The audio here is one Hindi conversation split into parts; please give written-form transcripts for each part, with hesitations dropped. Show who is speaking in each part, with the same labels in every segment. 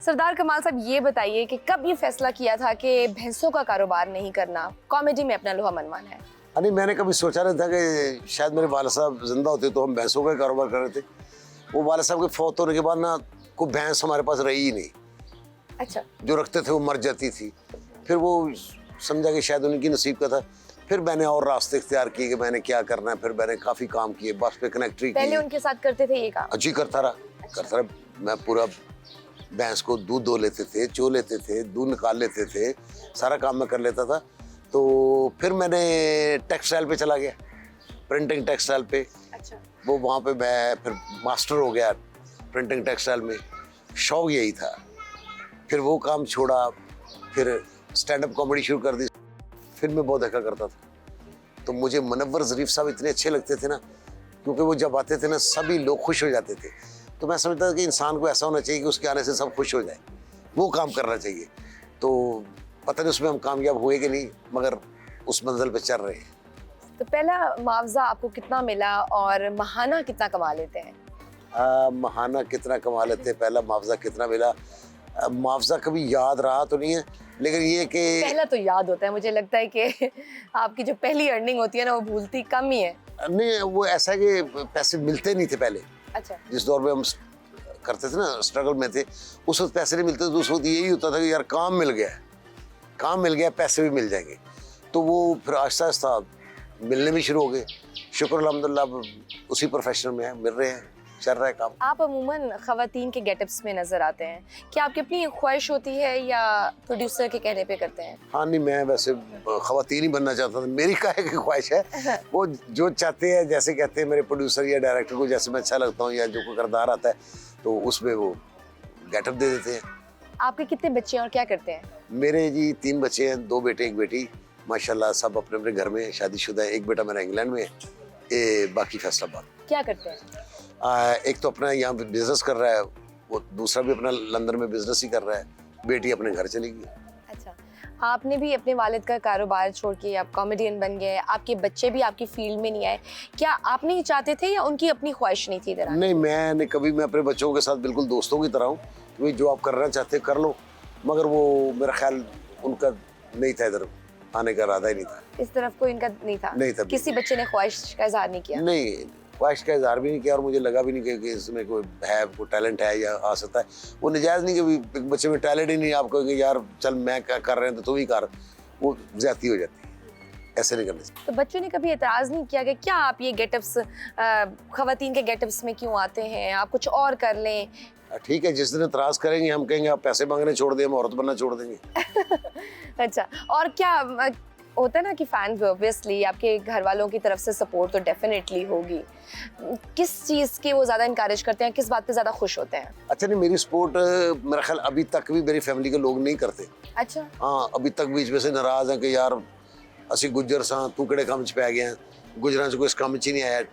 Speaker 1: सरदार कमाल साहब, ये बताइए कि कब ये फैसला किया था कि भैंसों का कारोबार नहीं करना, कॉमेडी में अपना लोहा मनवाना है?
Speaker 2: नहीं, मैंने कभी सोचा नहीं था कि शायद मेरे वाला साहब जिंदा होते तो हम भैंसों का कारोबार कर रहे थे। वो वाला साहब के फौत होने के बाद ना कोई भैंस हमारे पास रही ही नहीं।
Speaker 1: अच्छा।
Speaker 2: जो रखते थे वो मर जाती थी। फिर वो समझा कि शायद उनकी नसीब का था। फिर मैंने और रास्ते इख्तियार किए कि मैंने क्या करना है। फिर मैंने काफ़ी काम किए, बस पे कनेक्टरी
Speaker 1: पहले उनके साथ करते थे ये काम?
Speaker 2: जी करता रहा। मैं पूरा भैंस को दूध दो लेते थे, चो लेते थे, दूध निकाल लेते थे, सारा काम मैं कर लेता था। तो फिर मैंने टेक्सटाइल पे चला गया, प्रिंटिंग टेक्सटाइल पे।
Speaker 1: अच्छा।
Speaker 2: वो वहाँ पे मैं फिर मास्टर हो गया प्रिंटिंग टेक्सटाइल में। शौक यही था। फिर वो काम छोड़ा, फिर स्टैंड अप कॉमेडी शुरू कर दी। फिर मैं बहुत देखा करता था। तो मुझे मुनव्वर ज़रीफ साहब इतने अच्छे लगते थे ना, क्योंकि वो जब आते थे ना सभी लोग खुश हो जाते थे। तो मैं समझता था कि इंसान को ऐसा होना चाहिए कि उसके आने से सब खुश हो जाए, वो काम करना चाहिए। तो पता नहीं उसमें हम कामयाब हुए कि नहीं, मगर उस मंजिल पे चल रहे हैं।
Speaker 1: तो पहला मुआवजा आपको कितना मिला और महाना कितना कमा लेते हैं?
Speaker 2: महाना कितना कमा लेते हैं, पहला मुआवजा कितना मिला, मुआवजा कभी याद रहा तो नहीं है, लेकिन ये कि
Speaker 1: पहला तो याद होता है। मुझे लगता है कि आपकी जो पहली अर्निंग होती है ना, वो भूलती कम ही है।
Speaker 2: नहीं, वो ऐसा है कि पैसे मिलते नहीं थे पहले।
Speaker 1: अच्छा।
Speaker 2: जिस दौर में हम करते थे ना, स्ट्रगल में थे, उस वक्त पैसे नहीं मिलते तो उस वक्त यही होता था कि यार काम मिल गया, पैसे भी मिल जाएंगे। तो वो फिर आहिस्ता आहिस्ता मिलने भी शुरू हो गए। शुक्र अल्हम्दुलिल्लाह, अब उसी प्रोफेशन में है, मिल रहे हैं, चल रहा है काम।
Speaker 1: आप अमूमन ख़वातीन के गेटअप्स में नजर आते हैं, क्या आपकी अपनी ख्वाहिश होती है या प्रोड्यूसर के कहने पे करते हैं?
Speaker 2: हाँ, नहीं, मैं वैसे ख़वातीन ही बनना चाहता था। मेरी काहे की ख्वाहिश है, वो जो चाहते हैं, जैसे कहते हैं मेरे प्रोड्यूसर या डायरेक्टर को, जैसे मैं अच्छा लगता हूँ या जो कोई किरदार आता है तो उसमें वो गेटअप दे देते हैं।
Speaker 1: आपके कितने बच्चे हैं और क्या करते हैं?
Speaker 2: मेरे जी 3 बच्चे हैं, 2 बेटे 1 बेटी। माशाल्लाह सब अपने अपने घर में शादीशुदा है। एक बेटा मेरा इंग्लैंड में है, बाकी फैसलाबाद।
Speaker 1: क्या करते हैं?
Speaker 2: एक तो अपना यहाँ पे बिजनेस कर रहा है, वो दूसरा भी अपना लंदन में बिजनेस ही कर रहा है। बेटी अपने घर चली गई।
Speaker 1: अच्छा, आपने भी अपने वालिद का कारोबार छोड़ के आप कॉमेडियन बन गए, आपके बच्चे भी आपकी फील्ड में नहीं आए, क्या आप नहीं चाहते थे या उनकी अपनी ख्वाहिश नहीं थी इधर?
Speaker 2: नहीं, मैं अपने बच्चों के साथ बिल्कुल दोस्तों की तरह हूँ कि भाई जो आप करना चाहते कर लो, मगर वो मेरा ख्याल उनका नहीं था, इधर आने का इरादा ही नहीं था।
Speaker 1: इस तरफ कोई इनका नहीं था?
Speaker 2: नहीं था।
Speaker 1: किसी बच्चे ने ख्वाहिश का इजहार नहीं किया?
Speaker 2: नहीं, ख्वाहिश का इजहार भी नहीं किया और मुझे लगा भी नहीं कि इसमें कोई है, कोई टैलेंट है या आ सकता है। वो नजायज़ नहीं कि एक बच्चे में टैलेंट ही नहीं, आप कहोगे यार चल मैं क्या कर रहे हैं तो तू ही कर, वो ज्यादती हो जाती है। ऐसे नहीं करने से।
Speaker 1: तो बच्चों ने कभी एतराज़ नहीं किया कि क्या आप ये गेटअप्स, ख़वातीन के गेटअप्स में क्यों आते हैं, आप कुछ और कर लें?
Speaker 2: ठीक है, जिस दिन एतराज करेंगे हम कहेंगे आप पैसे मांगने छोड़ दें, हम औरत बनना छोड़ देंगे।
Speaker 1: अच्छा, और क्या होता है ना कि फैंस ऑब्वियसली आपके घर वालों की तरफ से सपोर्ट तो डेफिनेटली होगी, किस चीज़ की वो ज़्यादा इनकरेज करते हैं, किस बात पे ज़्यादा खुश होते हैं?
Speaker 2: अच्छा, नहीं, मेरी सपोर्ट मेरा ख्याल अभी तक भी मेरी फैमिली के लोग नहीं करते।
Speaker 1: अच्छा।
Speaker 2: हाँ, अभी तक बीच में से नाराज हैं कि यार असी गुज्जर सा तू किहड़े काम च पै गया, गुजरां च कोई इस काम च ही नहीं आया।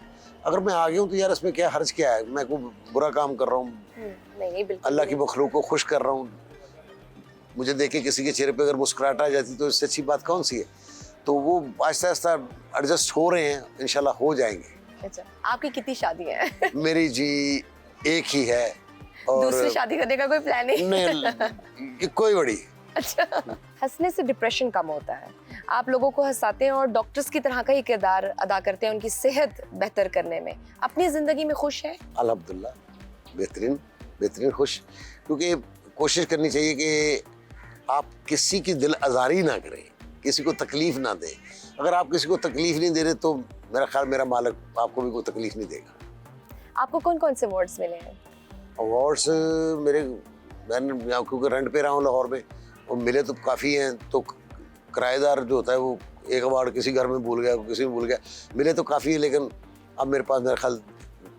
Speaker 2: अगर मैं आ गया हूँ तो यार इसमें क्या हर्ज क्या है, मैं कोई बुरा काम कर रहा हूँ,
Speaker 1: नहीं बिल्कुल,
Speaker 2: अल्लाह की मखलूक को खुश कर रहा हूँ। मुझे देख के किसी के चेहरे पे अगर मुस्कुराहट आ जाती तो इससे अच्छी बात कौन सी है। तो वो आहिस्ता आहिस्ता एडजस्ट हो रहे हैं, इंशाल्लाह हो जाएंगे।
Speaker 1: अच्छा, आपकी कितनी शादियां हैं?
Speaker 2: मेरी जी एक ही है। और
Speaker 1: दूसरी शादी करने का कोई प्लान
Speaker 2: नहीं, कोई बड़ी।
Speaker 1: अच्छा, हंसने से डिप्रेशन कम होता है, आप लोगों को हंसाते हैं और डॉक्टर्स की तरह का ही किरदार अदा करते हैं उनकी सेहत बेहतर करने में। अपनी जिंदगी में खुश हैं?
Speaker 2: अल्हम्दुलिल्लाह, बेहतरीन खुश। क्योंकि कोशिश करनी चाहिए कि आप किसी की दिल आज़ारी ना करें, किसी को तकलीफ ना दें। अगर आप किसी को तकलीफ नहीं दे रहे तो मेरा ख्याल मेरा मालिक आपको भी कोई तकलीफ नहीं देगा।
Speaker 1: आपको कौन कौन से अवार्ड्स मिले हैं?
Speaker 2: अवार्ड्स मैंने यहाँ क्योंकि रेंट पे रहा हूँ लाहौर में, और मिले तो काफ़ी हैं। तो किराएदार जो होता है वो एक अवार्ड किसी घर में भूल गया, किसी में भूल गया, मिले तो काफ़ी है, लेकिन अब मेरे पास मेरा ख्याल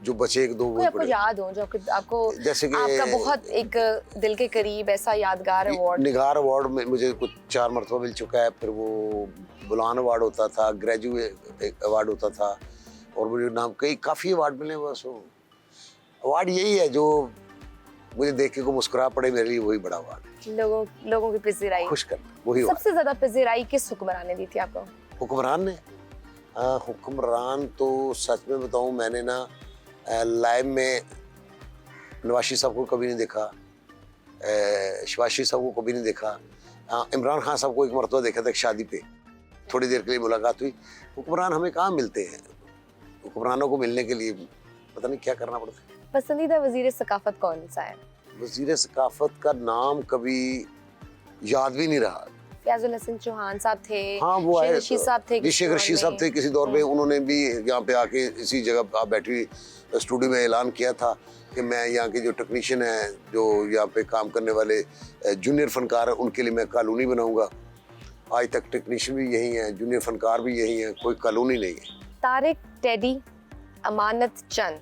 Speaker 2: जो बचे 1-2
Speaker 1: कोई आपको याद हो जो आपको
Speaker 2: जैसे कि
Speaker 1: आपका बहुत एक दिल के करीब ऐसा यादगार अवार्ड?
Speaker 2: निगार अवार्ड में मुझे कुछ 4 मरतबा मिल चुका है। फिर वो बुलान अवार्ड होता था, ग्रेजुएट अवार्ड होता था, और मुझे नाम काफ़ी अवार्ड मिले। बस वो अवार्ड यही है जो मुझे देख के को मुस्कुरा पड़े, मेरे लिए वही बड़ा अवार्ड है।
Speaker 1: लोगों की पिज़राई
Speaker 2: खुश करना, वही
Speaker 1: सबसे ज्यादा पिज़राई किस हुक्मरान ने दी थी आपको?
Speaker 2: हुक्मरान ने? हुक्मरान तो सच में बताऊं, मैंने ना लाइव में नवाशी साहब को कभी नहीं देखा, शिवाशी साहब को कभी नहीं देखा। इमरान खान साहब को एक मरतबा देखा था एक शादी पे, थोड़ी देर के लिए मुलाकात हुई। हुक्मरान हमें कहाँ मिलते हैं, हुक्मरानों को मिलने के लिए पता नहीं क्या करना पड़ता है।
Speaker 1: पसंदीदा वजीर सकाफत कौन सा है?
Speaker 2: वजीर सकाफत का नाम कभी याद भी नहीं रहा।
Speaker 1: फयाजुल हसन चौहान साहब थे,
Speaker 2: हाँ वो
Speaker 1: शेख
Speaker 2: आए,
Speaker 1: रशीद साहब थे,
Speaker 2: जी शेख रशीद साहब थे किसी दौर में, उन्होंने भी यहाँ पे आके इसी जगह आप बैठी स्टूडियो में ऐलान किया था कि मैं यहाँ के जो टेक्नीशियन हैं, जो यहाँ पे काम करने वाले जूनियर फनकार हैं, उनके लिए मैं कॉलोनी बनाऊंगा। आज तक टेक्नीशियन भी यही हैं, जूनियर फनकार भी यही हैं, कोई कॉलोनी नहीं है।
Speaker 1: तारिक टेडी, अमानत चंद,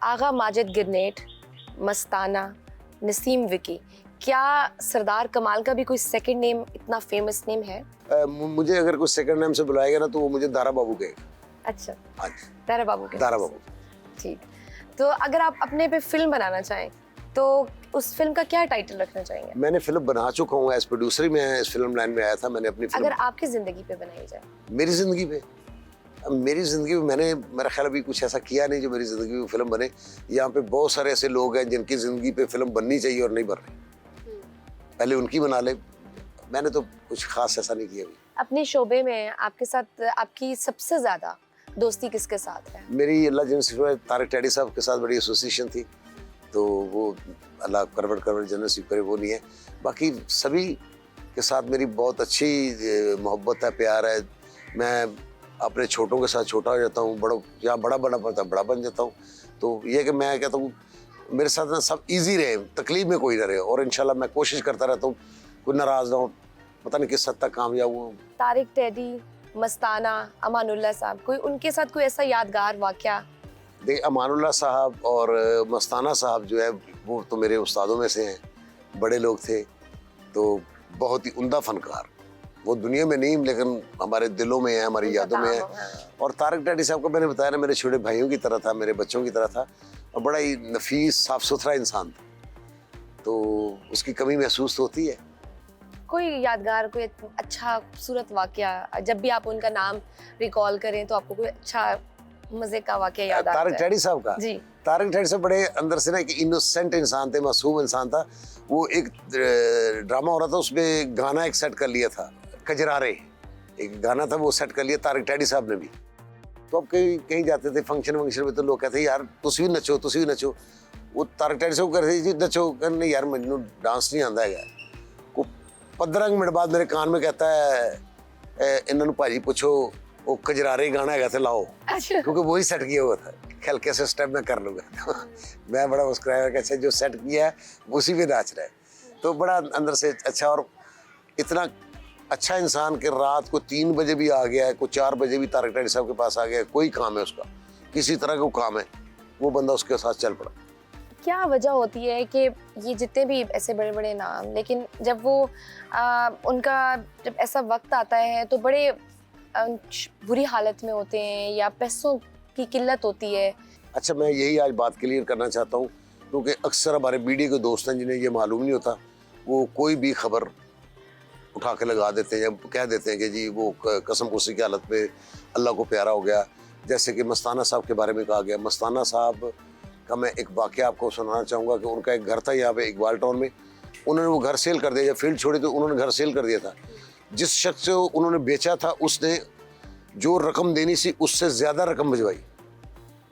Speaker 1: आगा माजिद गिरनेट, मस्ताना, नसीम विकी, क्या सरदार कमाल का भी कोई सेकंड नेम इतना फेमस नेम है?
Speaker 2: मुझे अगर कोई सेकंड नेम से बुलाएगा ना तो वो मुझे दारा बाबू कहेगा।
Speaker 1: अच्छा,
Speaker 2: हाँ
Speaker 1: दारा बाबू के
Speaker 2: दारा बाबू।
Speaker 1: ठीक। तो अगर आप अपने पे फिल्म बनाना चाहें तो उस फिल्म का क्या टाइटल रखना चाहेंगे?
Speaker 2: मैंने फिल्म बना चुका हूँ, एज प्रोड्यूसर ही मैं इस फिल्म लाइन में आया था। मैंने अपनी फिल्म
Speaker 1: अगर आपकी जिंदगी पे बनाई जाए?
Speaker 2: मेरी जिंदगी पे, मेरी जिंदगी में मैंने मेरा ख्याल अभी कुछ ऐसा किया नहीं जो मेरी जिंदगी में फिल्म बने। यहाँ पे बहुत सारे ऐसे लोग हैं जिनकी जिंदगी पे फिल्म बननी चाहिए और नहीं बन रही, पहले उनकी बना ले। मैंने तो कुछ खास ऐसा नहीं किया अभी।
Speaker 1: अपने शोबे में आपके साथ आपकी सबसे ज्यादा दोस्ती किसके साथ है?
Speaker 2: मेरी अल्लाह जन तारिक टेडी साहब के साथ बड़ी एसोसिएशन थी, तो वो अल्लाह करवट जन नसीब करे वो नहीं है। बाकी सभी के साथ मेरी बहुत अच्छी मोहब्बत है, प्यार है। मैं अपने छोटों के साथ छोटा हो जाता हूँ, बड़ों यहाँ बड़ा पड़ता बड़ा बन जाता हूँ। तो ये कि मैं कहता हूँ मेरे साथ ना सब इजी रहे, तकलीफ में कोई ना रहे, और इंशाल्लाह मैं कोशिश करता रहता हूँ कोई नाराज ना हो, पता नहीं किस हद तक कामयाब हूँ।
Speaker 1: तारिक टेडी, मस्ताना, अमानुल्लाह साहब, कोई उनके साथ कोई ऐसा यादगार वाकया?
Speaker 2: देख, अमानुल्लाह साहब और मस्ताना साहब जो है वो तो मेरे उस्तादों में से हैं, बड़े लोग थे, तो बहुत ही उम्दा फनकार। वो दुनिया में नहीं लेकिन हमारे दिलों में है, हमारी यादों में है। और तारिक टेडी साहब को मैंने बताया ना, मेरे छोटे भाइयों की तरह था, मेरे बच्चों की तरह था, और बड़ा ही नफीस साफ सुथरा इंसान था, तो उसकी कमी महसूस होती है।
Speaker 1: कोई यादगार, कोई अच्छा खूबसूरत वाकया, जब भी आप उनका नाम रिकॉल करें तो आपको कोई अच्छा मजे का वाकया याद आता है?
Speaker 2: तारिक टेडी साहब का? जी, तारिक टेडी साहब बड़े अंदर से ना एक इनोसेंट इंसान थे, मासूम इंसान था। वो एक ड्रामा हो रहा था, उसमें गाना एक सेट कर लिया था, कजरारे एक गाना था, वो सेट कर लिया तारिक टेडी साहब ने भी। तो अब कहीं कहीं जाते थे फंक्शन वंक्शन में, तो लोग कहते यार तुसी भी नचो, तुसी भी नचो। वो तारिक टेडी साहब कहते जी नचो, नहीं यार मैनू डांस नहीं आता है। को 15 मिनट बाद मेरे कान में कहता है इन्होंने भाजी पूछो वो कजरारे गाना है तो लाओ, क्योंकि वही सेट किया हुआ था। खेल कैसे स्टेप में कर लूँगा। मैं बड़ा मुस्कुराया कि अच्छा जो सेट किया है उसी पे नाच रहा है। तो बड़ा अंदर से अच्छा, और इतना अच्छा इंसान कि रात को 3 बजे भी आ गया है, कोई 4 बजे भी तारिक टेडी साहब के पास आ गया है, कोई काम है उसका, किसी तरह का काम है, वो बंदा उसके साथ चल पड़ा।
Speaker 1: क्या वजह होती है कि ये जितने भी ऐसे बड़े बड़े नाम, लेकिन जब वो उनका जब ऐसा वक्त आता है तो बड़े बुरी हालत में होते हैं या पैसों की किल्लत होती है? अच्छा,
Speaker 2: मैं यही आज बात क्लियर करना चाहता हूँ, क्योंकि अक्सर हमारे मीडिया के दोस्त हैं जिन्हें ये मालूम नहीं होता, वो कोई भी खबर उठा के लगा देते हैं या कह देते हैं कि जी वो कसम कुसी की हालत में अल्लाह को प्यारा हो गया। जैसे कि मस्ताना साहब के बारे में कहा गया। मस्ताना साहब का मैं एक वाक़या आपको सुनाना चाहूँगा कि उनका एक घर था यहाँ पे इकबाल टाउन में, उन्होंने वो घर सेल कर दिया। जब फील्ड छोड़ी तो उन्होंने घर सेल कर दिया था। जिस शख्स से उन्होंने बेचा था उसने जो रकम देनी थी उससे ज़्यादा रकम भिजवाई,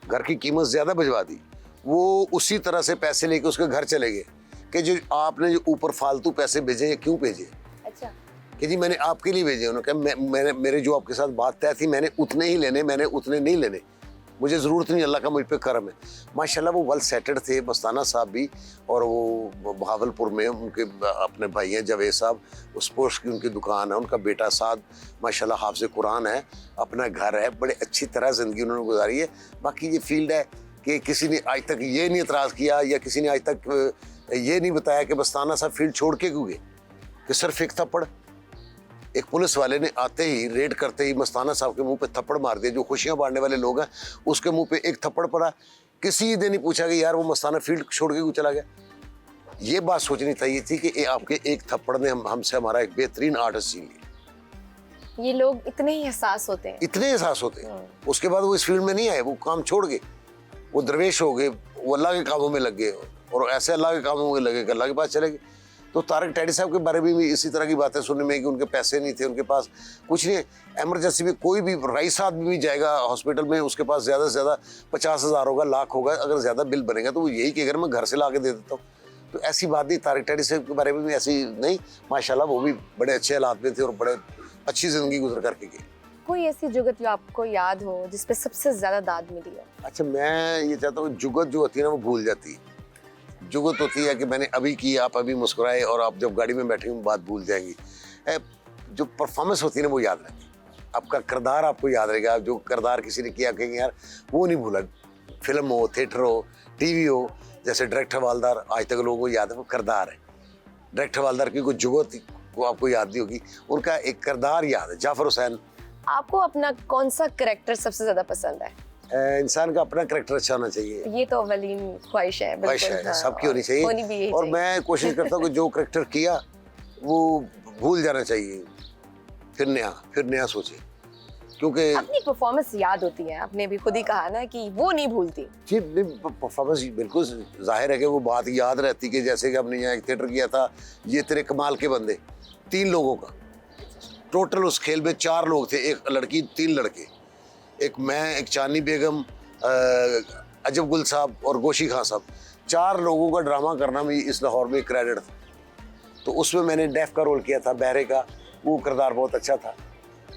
Speaker 2: घर की कीमत ज़्यादा भिजवा दी। वो उसी तरह से पैसे लेके उसके घर चले गए कि जो आपने जो ऊपर फालतू पैसे भेजे क्यों भेजे?
Speaker 1: अच्छा,
Speaker 2: कि जी मैंने आपके लिए भेजे। उन्होंने कहा मेरे जो आपके साथ बात तय थी मैंने उतने ही लेने, मैंने उतने नहीं लेने, मुझे ज़रूरत नहीं, अल्लाह का मुझ पे करम है। माशाल्लाह वो वेल सेटेड थे मस्ताना साहब भी, और वो भावलपुर में उनके अपने भाई हैं जावेद साहब, स्पोर्ट्स की उनकी दुकान है, उनका बेटा साद माशाल्लाह हाफ़िज़ कुरान है, अपना घर है, बड़े अच्छी तरह ज़िंदगी उन्होंने गुजारी है। बाकी ये फील्ड है कि किसी ने आज तक ये नहीं एतराज़ किया या किसी ने आज तक ये नहीं बताया कि मस्ताना साहब फील्ड छोड़ के क्यों गए, कि सिर्फ एक थप्पड़ एक पुलिस वाले ने आते ही रेड करते ही मस्ताना साहब के मुंह पे थप्पड़ मार दिया। जो खुशियां बांटने वाले लोग हैं उसके मुंह पे एक थप्पड़ पड़ा, किसी ने नहीं पूछा कि यार वो मस्ताना फील्ड छोड़ के क्यों चला गया। ये बात सोचनी चाहिए थी कि आपके एक थप्पड़ ने हमसे हमारा एक बेहतरीन आर्टिस्ट छीन लिया।
Speaker 1: ये लोग इतने ही एहसास होते हैं,
Speaker 2: इतने एहसास होते हैं। उसके बाद वो इस फील्ड में नहीं आए, वो काम छोड़ गए, वो दरवेश हो गए, वो अल्लाह के कामों में लग गए, और ऐसे अल्लाह के कामों में लगे कि अल्लाह के पास चलेगी। तो तारक टैडी साहब के बारे में भी इसी तरह की बातें सुनने में कि उनके पैसे नहीं थे, उनके पास कुछ नहीं, इमरजेंसी में कोई भी रईस आदमी भी जाएगा हॉस्पिटल में, उसके पास ज़्यादा से ज़्यादा 50,000 होगा, लाख होगा, अगर ज़्यादा बिल बनेगा तो वो यही कि अगर मैं घर से ला के दे देता हूँ। तो ऐसी बात नहीं, तारक टैडी साहब के बारे में भी ऐसी नहीं, माशाल्लाह वो भी बड़े अच्छे हालात में थे और बड़े अच्छी ज़िंदगी गुजर करके गए।
Speaker 1: कोई ऐसी जुगत जो आपको याद हो जिस पे सबसे ज्यादा दाद मिली हो?
Speaker 2: अच्छा, मैं ये चाहता हूँ जुगत जो होती है ना वो भूल जाती है। जुगत होती है कि मैंने अभी की, आप अभी मुस्कुराए और आप जब गाड़ी में बैठे बात भूल जाएंगी। जो परफॉर्मेंस होती है ना वो याद रहती है, आपका किरदार आपको याद रहेगा। जो किरदार किसी ने किया कहेंगे यार वो नहीं भूला। फिल्म हो, थिएटर हो, टीवी हो, जैसे डायरेक्टर हवालदार आज तक लोगों को याद है, वो किरदार है। डायरेक्टर हवालदार की कोई जुगत वो आपको याद नहीं होगी, उनका एक किरदार याद है। जाफर हुसैन।
Speaker 1: आपको अपना कौन सा कैरेक्टर सबसे ज्यादा पसंद है?
Speaker 2: इंसान का अपना कैरेक्टर अच्छा होना चाहिए,
Speaker 1: ये तो अवलीन ख्वाहिश है,
Speaker 2: ख्वाहिश
Speaker 1: बिल्कुल।
Speaker 2: है,
Speaker 1: हाँ,
Speaker 2: सबकी होनी
Speaker 1: होनी भी
Speaker 2: चाहिए।
Speaker 1: यही
Speaker 2: और
Speaker 1: चाहिए।
Speaker 2: मैं कोशिश करता हूँ कि जो कैरेक्टर किया वो भूल जाना चाहिए, फिर नया सोचे, क्योंकि
Speaker 1: अपनी परफॉर्मेंस याद होती है, आपने भी खुद ही कहा ना कि वो नहीं भूलती।
Speaker 2: जी परफॉर्मेंस बिल्कुल जाहिर है कि वो बात याद रहती कि जैसे कि हमने यहाँ एक थिएटर किया था, ये तेरे कमाल के बंदे, 3 लोगों का टोटल, उस खेल में 4 लोग थे, एक लड़की 3 लड़के, एक मैं, एक चांदनी बेगम, अजब गुल साहब और गोशी खां साहब, 4 लोगों का ड्रामा करना भी इस लाहौर में क्रेडिट था। तो उसमें मैंने डेफ का रोल किया था, बहरे का, वो किरदार बहुत अच्छा था।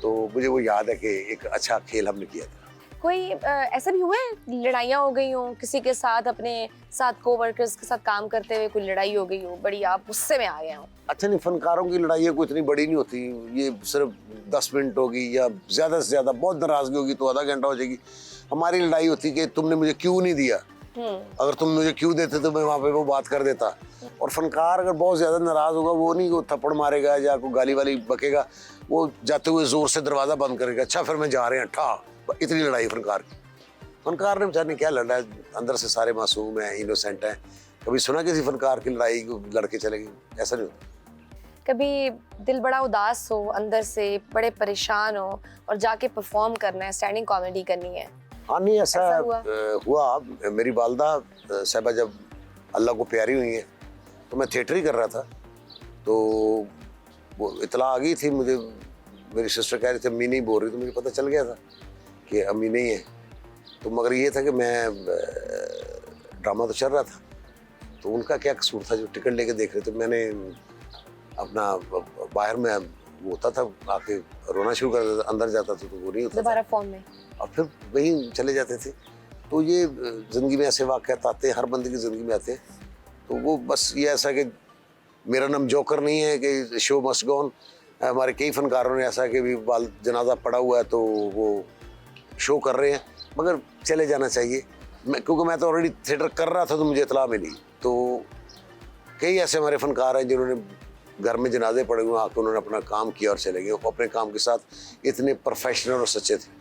Speaker 2: तो मुझे वो याद है कि एक अच्छा खेल हमने किया था।
Speaker 1: कोई ऐसा भी हुआ है लड़ाइयाँ हो गई हों किसी के साथ, अपने साथ कोवर्कर्स के साथ काम करते हुए कोई लड़ाई हो गई हो, बड़ी आप गुस्से में आ गए हो?
Speaker 2: अच्छा नहीं, फनकारों की लड़ाई कोई इतनी बड़ी नहीं होती, ये सिर्फ 10 मिनट होगी या ज़्यादा से ज़्यादा, बहुत नाराज़गी होगी तो आधा घंटा हो जाएगी। हमारी लड़ाई होती कि तुमने मुझे क्यों नहीं दिया, अगर तुम मुझे क्यों देते तो मैं वहाँ पे वो बात कर देता। और फनकार अगर बहुत ज़्यादा नाराज़ होगा, वो नहीं, वो थप्पड़ मारेगा या कोई गाली वाली बकेगा, वो जाते हुए ज़ोर से दरवाज़ा बंद करेगा, अच्छा फिर मैं जा रहे हैं ठा। इतनी लड़ाई फनकार की। फनकार ने बेचारे क्या लड़ा है, अंदर से सारे मासूम हैं, इनोसेंट हैं। कभी सुना किसी फनकार की लड़ाई लड़के चले गए? ऐसा नहीं होता।
Speaker 1: कभी दिल बड़ा उदास हो, अंदर से बड़े परेशान हो और जाके परफॉर्म करना है, स्टैंडिंग कॉमेडी करनी है?
Speaker 2: हाँ नहीं, ऐसा
Speaker 1: हुआ?
Speaker 2: मेरी वालदा साहिबा जब अल्लाह को प्यारी हुई है तो मैं थिएटर ही कर रहा था, तो वो इतला आ गई थी मुझे, मेरी सिस्टर कह रही थी अम्मी नहीं बोल रही, तो मुझे पता चल गया था कि अम्मी नहीं है। तो मगर ये था कि मैं ड्रामा तो चल रहा था, तो उनका क्या कसूर था जो टिकट लेके देख रहे थे। मैंने अपना बाहर में होता था, आके रोना शुरू कर देता, अंदर जाता था तो वो नहीं होता
Speaker 1: दोबारा फॉर्म में,
Speaker 2: और फिर वहीं चले जाते थे। तो ये ज़िंदगी में ऐसे वाक़यात आते हैं, हर बंदे की ज़िंदगी में आते हैं। तो वो बस ये ऐसा कि मेरा नाम जोकर नहीं है कि शो मस्ट गो ऑन। हमारे कई फनकारों ने ऐसा कि भी बाल जनाजा पड़ा हुआ है तो वो शो कर रहे हैं, मगर चले जाना चाहिए। क्योंकि मैं तो ऑलरेडी थिएटर कर रहा था तो मुझे इतला मिली। तो कई ऐसे हमारे फनकार हैं जिन्होंने घर में जनाजे पड़े हुए आके उन्होंने अपना काम किया और चले गए, अपने काम के साथ इतने प्रोफेशनल और सच्चे थे।